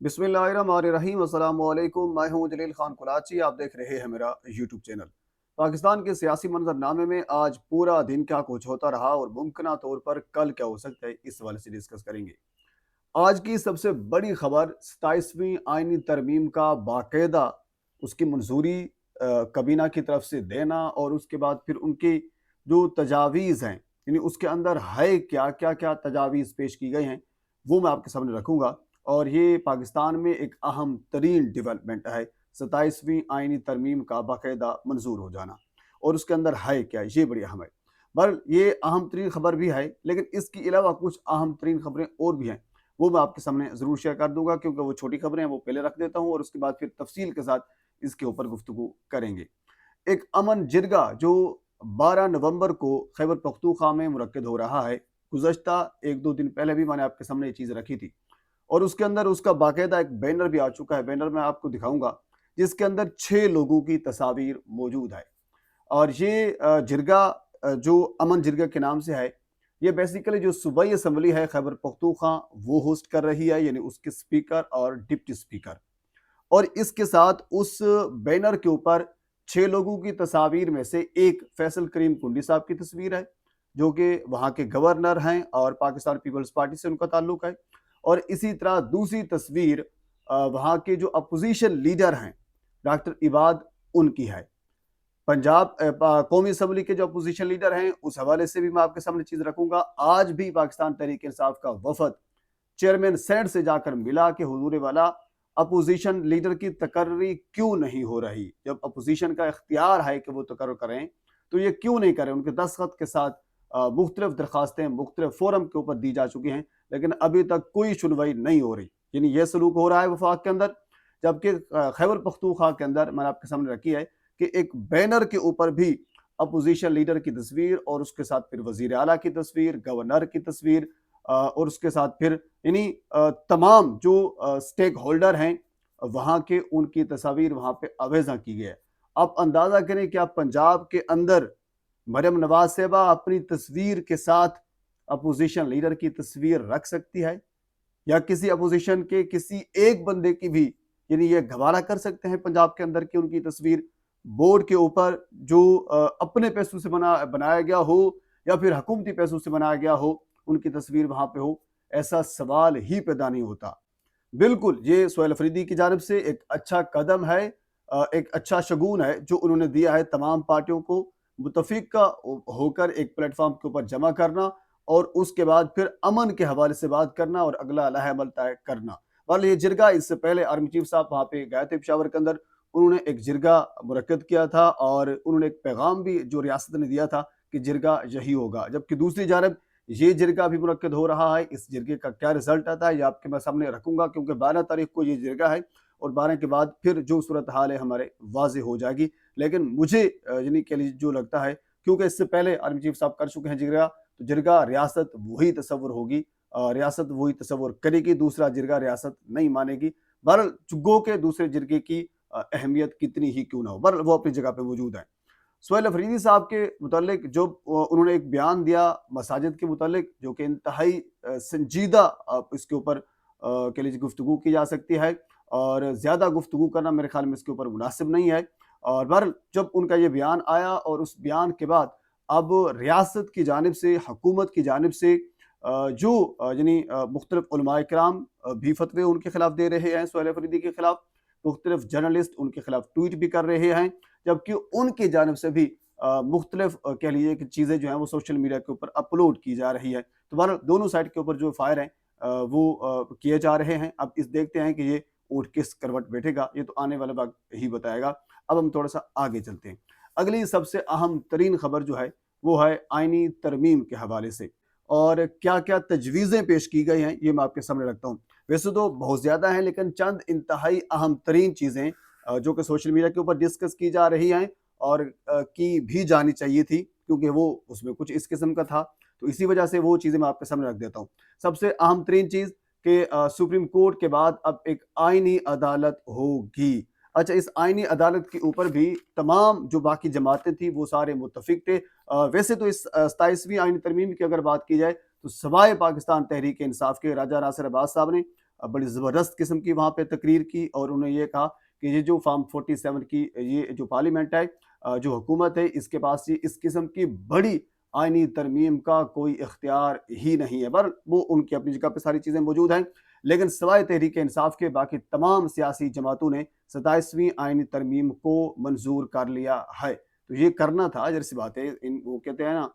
बिस्मिल्लाहिर्रहमानिर्रहीम अस्सलाम वालेकुम। मैं हूं जलील खान कुलाची। आप देख रहे हैं मेरा यूट्यूब चैनल। पाकिस्तान के सियासी मंजरनामे में आज पूरा दिन क्या कुछ होता रहा और मुमकिन तौर पर कल क्या हो सकता है, इस हवाले से डिस्कस करेंगे। आज की सबसे बड़ी खबर 27वीं आईनी तरमीम का बाकायदा उसकी मंजूरी कबीना की तरफ से देना और उसके बाद फिर उनकी जो तजावीज़ हैं, यानी उसके अंदर है क्या क्या क्या तजावीज़ पेश की गई हैं, वो मैं आपके सामने रखूँगा। और ये पाकिस्तान में एक अहम तरीन डेवलपमेंट है, 27वीं आईनी तरमीम का बाकायदा मंजूर हो जाना। और उसके अंदर है क्या, ये बड़ी अहम है। बहरहाल ये अहम तरीन खबर भी है, लेकिन इसके अलावा कुछ अहम तरीन खबरें और भी हैं, वो मैं आपके सामने ज़रूर शेयर कर दूंगा, क्योंकि वो छोटी खबरें हैं, वो पहले रख देता हूँ और उसके बाद फिर तफसील के साथ इसके ऊपर गुफ्तगू करेंगे। एक अमन जिरगा जो 12 नवंबर को खैबर पख्तूनख्वा में मुनक्किद हो रहा है, गुज़श्ता 1-2 दिन पहले भी मैंने आपके सामने ये चीज़ रखी थी और उसके अंदर उसका बाकायदा एक बैनर भी आ चुका है। बैनर मैं आपको दिखाऊंगा, जिसके अंदर 6 लोगों की तस्वीर मौजूद है। और ये जिरगा जो अमन जिरगा के नाम से है, ये बेसिकली जो सूबाई असम्बली है खैबर पख्तूनख्वा वो होस्ट कर रही है, यानी उसके स्पीकर और डिप्टी स्पीकर। और इसके साथ उस बैनर के ऊपर 6 लोगों की तस्वीर में से एक फैसल करीम कुंडी साहब की तस्वीर है, जो कि वहाँ के गवर्नर हैं और पाकिस्तान पीपल्स पार्टी से उनका ताल्लुक है। और इसी तरह दूसरी तस्वीर वहाँ के जो अपोजिशन लीडर हैं, डॉक्टर इबाद, उनकी है। पंजाब कौमी असम्बली के जो अपोजिशन लीडर हैं, उस हवाले से भी मैं आपके सामने चीज़ रखूंगा। आज भी पाकिस्तान तहरीक इंसाफ का वफद चेयरमैन सेनेट से जाकर मिला कि हुजूर वाला, अपोजिशन लीडर की तकर्री क्यों नहीं हो रही? जब अपोजिशन का इख्तियार है कि वो तकर्र करें, तो ये क्यों नहीं करें? उनके दस्तखत के साथ मुख्तलिफ दरखास्तें मुख्तलिफ फोरम के ऊपर दी जा चुकी हैं, लेकिन अभी तक कोई सुनवाई नहीं हो रही। यानी यह सलूक हो रहा है वफाक के अंदर। जबकि खैबर पख्तूनख्वा के अंदर मैंने आपके सामने रखी है कि एक बैनर के ऊपर भी अपोजिशन लीडर की तस्वीर और उसके साथ फिर वजीर आला की तस्वीर, गवर्नर की तस्वीर और उसके साथ फिर यानी तमाम जो स्टेक होल्डर हैं वहाँ के, उनकी तस्वीर वहाँ पे अवेजा की गई है। आप अंदाज़ा करें कि आप पंजाब के अंदर मरियम नवाज साहिबा अपनी तस्वीर के साथ अपोजिशन लीडर की तस्वीर रख सकती है, या किसी अपोजिशन के किसी एक बंदे की भी, यानी ये गवारा कर सकते हैं पंजाब के अंदर की उनकी तस्वीर बोर्ड के ऊपर जो अपने पैसों से बनाया गया हो या फिर हुकूमती पैसों से बनाया गया हो, उनकी तस्वीर वहां पे हो? ऐसा सवाल ही पैदा नहीं होता। बिल्कुल ये सोहेल अफरीदी की जानिब से एक अच्छा कदम है, एक अच्छा शगुन है जो उन्होंने दिया है तमाम पार्टियों को मुतफिका होकर एक प्लेटफॉर्म के ऊपर जमा करना और उसके बाद फिर अमन के हवाले से बात करना और अगला लहमल तय करना। वाल ये जिरगा, इससे पहले आर्मी चीफ साहब वहाँ पे गए थे पेशावर के अंदर, उन्होंने एक जिरगा मुनक्किद किया था और उन्होंने एक पैगाम भी जो रियासत ने दिया था कि जिरगा यही होगा। जबकि दूसरी जानब ये जिरगा भी मुनक्किद हो रहा है। इस जिरगे का क्या रिजल्ट आता है ये आपके मैं सामने रखूंगा, क्योंकि 12 तारीख को ये जिरगा है और 12 के बाद फिर जो सूरत हाल है हमारे वाजे हो जाएगी। लेकिन मुझे यानी के लिए जो लगता है, क्योंकि इससे पहले आर्मी चीफ साहब कर चुके हैं जिरगा, तो जिरगा रियासत वही तस्वर होगी, रियासत वही तस्वर करेगी, दूसरा जिरगा रियासत नहीं मानेगी। बहरहाल चुग्गो के दूसरे जिरगे की अहमियत कितनी ही क्यों ना हो, बहरहाल वो अपनी जगह पे मौजूद है। सोहेल अफरीदी साहब के मुतालिक जो उन्होंने एक बयान दिया मसाजिद के मुतालिक, जो कि इंतहाई संजीदा इसके ऊपर के लिए गुफ्तगू की जा सकती है और ज़्यादा गुफ्तगू करना मेरे ख्याल में इसके ऊपर मुनासिब नहीं है। और बहरहाल जब उनका ये बयान आया और उस बयान के बाद अब रियासत की जानिब से, हुकूमत की जानिब से जो यानी मुख्तलिफ उलमाए किराम भी फतवे उनके खिलाफ दे रहे हैं, सोहेल अफरीदी के खिलाफ मुख्तलिफ जर्नलिस्ट उनके खिलाफ ट्वीट भी कर रहे हैं, जबकि उनकी जानिब से भी मुख्तलिफ कह लीजिए कि चीज़ें जो हैं वो सोशल मीडिया के ऊपर अपलोड की जा रही है। तो बहरहाल दोनों साइड के ऊपर जो फायर हैं वो किए जा रहे हैं। अब इस देखते हैं कि ये ऊँट किस करवट बैठेगा, ये तो आने वाला वक्त ही बताएगा। अब हम थोड़ा सा आगे चलते हैं। अगली सबसे अहम तरीन खबर जो है वो है आइनी तरमीम के हवाले से, और क्या क्या तजवीज़ें पेश की गई हैं ये मैं आपके सामने रखता हूँ। वैसे तो बहुत ज़्यादा हैं, लेकिन चंद इंतहाई अहम तरीन चीज़ें जो कि सोशल मीडिया के ऊपर डिस्कस की जा रही हैं और की भी जानी चाहिए थी, क्योंकि वो उसमें कुछ इस किस्म का था, तो इसी वजह से वो चीज़ें मैं आपके सामने रख देता हूँ। सबसे अहम तरीन चीज़ कि सुप्रीम कोर्ट के बाद अब एक आइनी अदालत होगी। अच्छा, इस आइनी अदालत के ऊपर भी तमाम जो बाकी जमातें थी वो सारे मुत्तफिक थे। वैसे तो इस 27वीं आइनी तरमीम की अगर बात की जाए तो सवाए पाकिस्तान तहरीक इंसाफ के राजा नासिर अब्बास साहब ने बड़ी ज़बरदस्त किस्म की वहाँ पे तकरीर की और उन्होंने ये कहा कि ये जो फार्म 47 की ये जो पार्लियामेंट है, जो हुकूमत है, इसके पास ये इस किस्म की बड़ी आइनी तरमीम का कोई इख्तियार ही नहीं है। पर वो उनकी अपनी जगह पे सारी चीज़ें मौजूद हैं, लेकिन सिवाय तहरीक इंसाफ के बाकी तमाम सियासी जमातों ने 27वीं आइनी तरमीम को मंजूर कर लिया है। तो ये करना था, ज़ाहिर सी बात है, वो कहते हैं ना,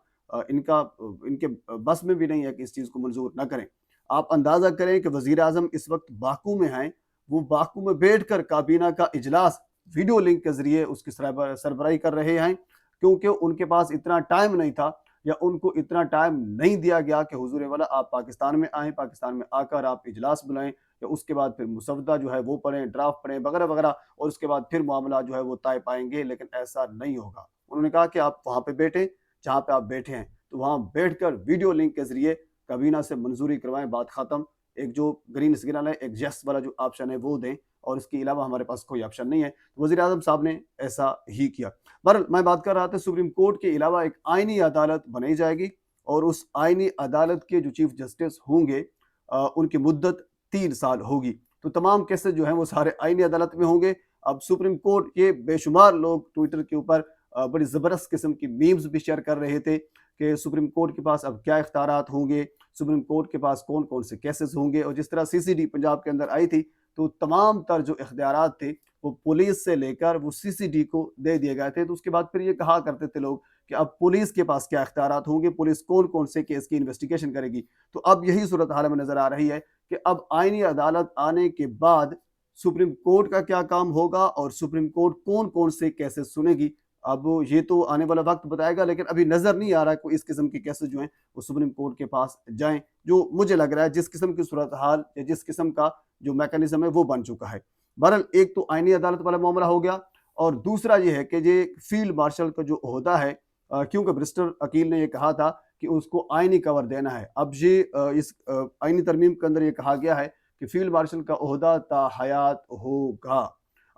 इनके बस में भी नहीं है कि इस चीज़ को मंजूर ना करें। आप अंदाज़ा करें कि वज़ीर आज़म इस वक्त बाकू में हैं, वो बाकू में बैठकर काबीना का इजलास वीडियो लिंक के ज़रिए उसकी सरबराही कर रहे हैं, क्योंकि उनके पास इतना टाइम नहीं था या उनको इतना टाइम नहीं दिया गया कि हुजूर वाला आप पाकिस्तान में आएँ, पाकिस्तान में आकर आप इजलास बुलाएँ या उसके बाद फिर मुसवदा जो है वो पढ़ें, ड्राफ्ट पढ़ें वगैरह वगैरह, और उसके बाद फिर मामला जो है वो तय पाएंगे। लेकिन ऐसा नहीं होगा। उन्होंने कहा कि आप वहाँ पे बैठें जहाँ पे आप बैठे हैं, तो वहाँ बैठकर वीडियो लिंक के ज़रिए काबीना से मंजूरी करवाएं, बात ख़त्म। एक जो ग्रीन सिग्नल है, एक येस वाला जो ऑप्शन है वो दें, और इसके अलावा हमारे पास कोई ऑप्शन नहीं है। तो वज़ीर आज़म साहब ने ऐसा ही किया। बहरहाल मैं बात कर रहा था, सुप्रीम कोर्ट के अलावा एक आइनी अदालत बनाई जाएगी और उस आइनी अदालत के जो चीफ जस्टिस होंगे उनकी मुद्दत 3 साल होगी। तो तमाम केसेस जो हैं वो सारे आइनी अदालत में होंगे। अब सुप्रीम कोर्ट के बेशुमार लोग ट्विटर के ऊपर बड़ी ज़बरदस्त किस्म की मीम्स भी शेयर कर रहे थे कि सुप्रीम कोर्ट के पास अब क्या इख्तियारात होंगे, सुप्रीम कोर्ट के पास कौन कौन से केसेस होंगे। और जिस तरह सीसीडी पंजाब के अंदर आई थी, तो तमाम तर जो इख्तियारात थे वो पुलिस से लेकर वो सीसीडी को दे दिए गए थे। तो उसके बाद फिर ये कहा करते थे लोग कि अब पुलिस के पास क्या इख्तियारात होंगे, पुलिस कौन कौन से केस की इन्वेस्टिगेशन करेगी। तो अब यही सूरत हाल में नज़र आ रही है कि अब आइनी अदालत आने के बाद सुप्रीम कोर्ट का क्या काम होगा और सुप्रीम कोर्ट कौन कौन से केसेस सुनेगी। अब ये तो आने वाला वक्त बताएगा, लेकिन अभी नज़र नहीं आ रहा है कोई इस किस्म के केसेस जो हैं वो सुप्रीम कोर्ट के पास जाएं। जो मुझे लग रहा है जिस किस्म की सूरत हाल या जिस किस्म का जो मैकेनिज्म है वो बन चुका है। बहरहाल एक तो आइनी अदालत वाला मामला हो गया, और दूसरा ये है कि ये फील्ड मार्शल का जो ओहदा है, क्योंकि बैरिस्टर अकील ने ये कहा था कि उसको आइनी कवर देना है। अब ये इस आइनी तरमीम के अंदर ये कहा गया है कि फील्ड मार्शल का ओहदा ता हयात होगा।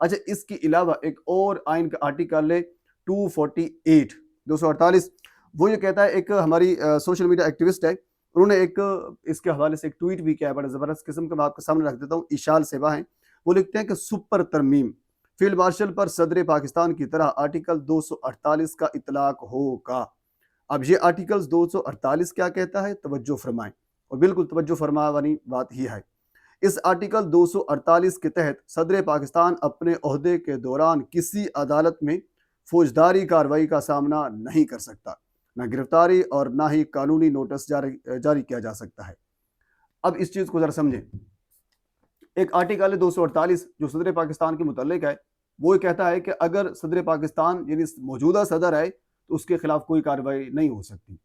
अच्छा, इसके अलावा एक और आइन का आर्टिकल है 248 248। वो ये कहता है, एक हमारी सोशल मीडिया एक्टिविस्ट है, उन्होंने एक इसके हवाले से एक ट्वीट भी किया है, बड़ा ज़बरदस्त किस्म का। मैं आपके सामने रख देता हूँ। इशाल सेवा है, वो लिखते हैं कि सुपर तरमीम, फील्ड मार्शल पर सदर पाकिस्तान की तरह आर्टिकल 248 का इतलाक होगा। अब ये आर्टिकल 248 क्या कहता है, तवज्जो फरमाएं, और बिल्कुल तवज्जो फरमा वाली बात ही है। इस आर्टिकल 248 के तहत सदर पाकिस्तान अपने ओहदे के दौरान किसी अदालत में फौजदारी कार्रवाई का सामना नहीं कर सकता, न गिरफ्तारी और ना ही कानूनी नोटिस जारी किया जा सकता है। अब इस चीज़ को ज़रा समझें। एक आर्टिकल है 248 जो सदर पाकिस्तान के मुतल्लिक है। वो ये कहता है कि अगर सदर पाकिस्तान यानी मौजूदा सदर है तो उसके खिलाफ कोई कार्रवाई नहीं हो सकती।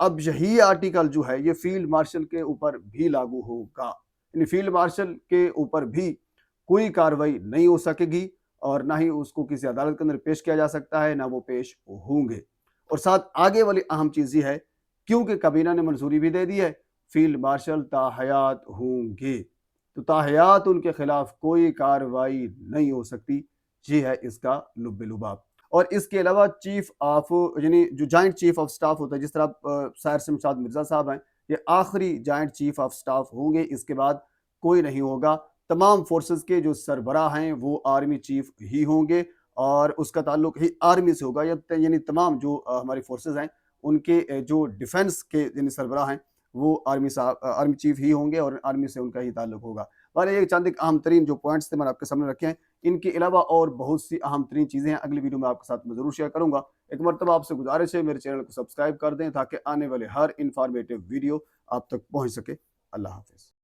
अब यही आर्टिकल जो है ये फील्ड मार्शल के ऊपर भी लागू होगा, यानी फील्ड मार्शल के ऊपर भी कोई कार्रवाई नहीं हो सकेगी और ना ही उसको किसी अदालत के अंदर पेश किया जा सकता है, ना वो पेश होंगे। और साथ आगे वाली अहम चीज़ ये है, क्योंकि काबीना ने मंजूरी भी दे दी है, फील्ड मार्शल ताहयात होंगे, तो ताहयात उनके खिलाफ कोई कार्रवाई नहीं हो सकती। ये है इसका लुब्बे लुबाब। और इसके अलावा चीफ ऑफ यानी जो जॉइंट चीफ ऑफ स्टाफ होता है, जिस तरह साहिर शमशाद मिर्ज़ा साहब हैं, ये आखिरी जॉइंट चीफ ऑफ स्टाफ होंगे, इसके बाद कोई नहीं होगा। तमाम फोर्सेस के जो सरबराह हैं वो आर्मी चीफ ही होंगे और उसका ताल्लुक ही आर्मी से होगा, यानी तमाम जो हमारी फोर्सेस हैं उनके जो डिफेंस के यानी सरबराह हैं वो आर्मी चीफ ही होंगे और आर्मी से उनका ही ताल्लुक होगा। और ये चंद एक अहम तरीन जो पॉइंट्स थे मैंने आपके सामने रखे हैं। इनके अलावा और बहुत सी अहम तरीन चीज़ें हैं, अगली वीडियो में आपके साथ मैं ज़रूर शेयर करूंगा। एक मरतबा आपसे गुजारिश है मेरे चैनल को सब्सक्राइब कर दें ताकि आने वाले हर इंफॉर्मेटिव वीडियो आप तक पहुंच सके। अल्लाह हाफिज़।